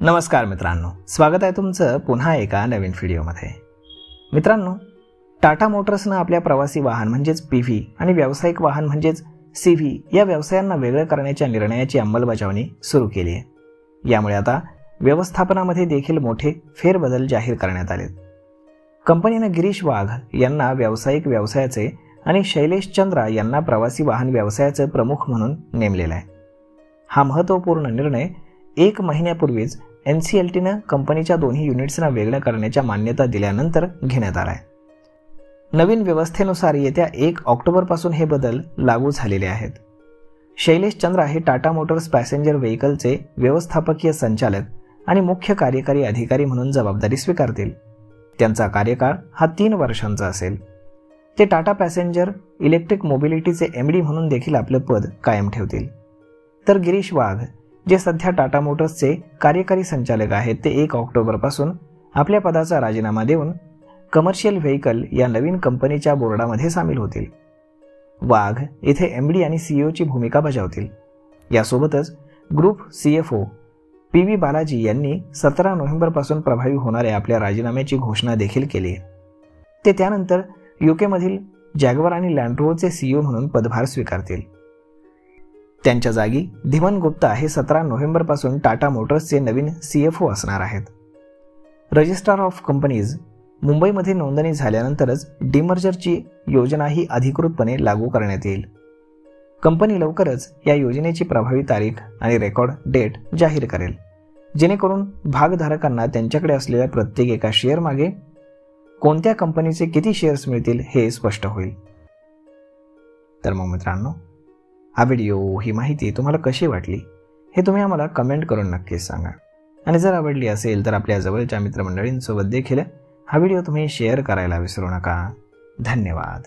नमस्कार मित्रांनो, स्वागत आहे तुमचं पुन्हा एका नवीन व्हिडिओमध्ये। मित्रांनो, टाटा मोटर्सनं आपल्या प्रवासी वाहन म्हणजेच पीव्ही आणि व्यावसायिक वाहन म्हणजेच सीव्ही या व्यवसायांना वेगळं करण्याच्या निर्णयाची अंमलबजावणी सुरू केली आहे। यामुळे आता व्यवस्थापनामध्ये देखील मोठे फेरबदल जाहीर करण्यात आले। कंपनीने गिरीश वाघ यांना व्यावसायिक व्यवसायाचे आणि शैलेश चंद्रा यांना प्रवासी वाहन व्यवसायाचे प्रमुख म्हणून नेमलेला आहे। हा महत्त्वपूर्ण निर्णय 1 महिन्यापूर्वीच NCLTने कंपनीच्या दोन्ही युनिट्सना वेगळं करण्याच्या मान्यता दिल्यानंतर घेण्यात आला आहे। नवीन व्यवस्थेनुसार येत्या 1 ऑक्टोबरपासून हे बदल लागू झालेले आहेत। शैलेश चंद्रा हे टाटा मोटर्स पॅसेंजर व्हेकलचे व्यवस्थापकीय संचालक आणि मुख्य कार्यकारी अधिकारी म्हणून जबाबदारी स्वीकारतील। त्यांचा कार्यकाळ हा 3 वर्षांचा असेल। ते टाटा पॅसेंजर इलेक्ट्रिक मोबिलिटीचे MD म्हणून देखील आपले पद कायम ठेवतील। तर गिरीश वाघ जे सध्या टाटा मोटर्सचे कार्यकारी संचालक आहेत, ते 1 ऑक्टोबरपासून आपल्या पदाचा राजीनामा देऊन कमर्शियल व्हेकल या नवीन कंपनीच्या बोर्डामध्ये सामील होतील। वाघ इथे MD आणि CEO ची भूमिका बजावतील। यासोबतच ग्रुप CFO PV बालाजी यांनी 17 नोव्हेंबरपासून प्रभावी होणाऱ्या आपल्या राजीनाम्याची घोषणा देखील केली आहे। ते त्यानंतर UK मधील जॅगवार आणि लँड रोवरचे CEO म्हणून पदभार स्वीकारतील। त्यांच्या जागी धीमन गुप्ता हे 17 नोव्हेंबरपासून टाटा मोटर्सचे नवीन CFO असणार आहेत। रजिस्ट्रार ऑफ कंपनीज मुंबईमध्ये नोंदणी झाल्यानंतरच डिमर्जरची योजना ही अधिकृतपणे लागू करण्यात येईल। कंपनी लवकरच या योजनेची प्रभावी तारीख आणि रेकॉर्ड डेट जाहीर करेल, जेणेकरून भागधारकांना त्यांच्याकडे असलेल्या प्रत्येक एका शेअर मागे कोणत्या कंपनीचे किती शेअर्स मिळतील हे स्पष्ट होईल। तर मग मित्रांनो, हा व्हिडिओ, ही माहिती तुम्हाला कशी वाटली हे तुम्ही आम्हाला कमेंट करून नक्कीच सांगा। आणि जर आवडली असेल तर आपल्या जवळच्या मित्रमंडळींसोबत देखील हा व्हिडिओ तुम्ही शेअर करायला विसरू नका। धन्यवाद।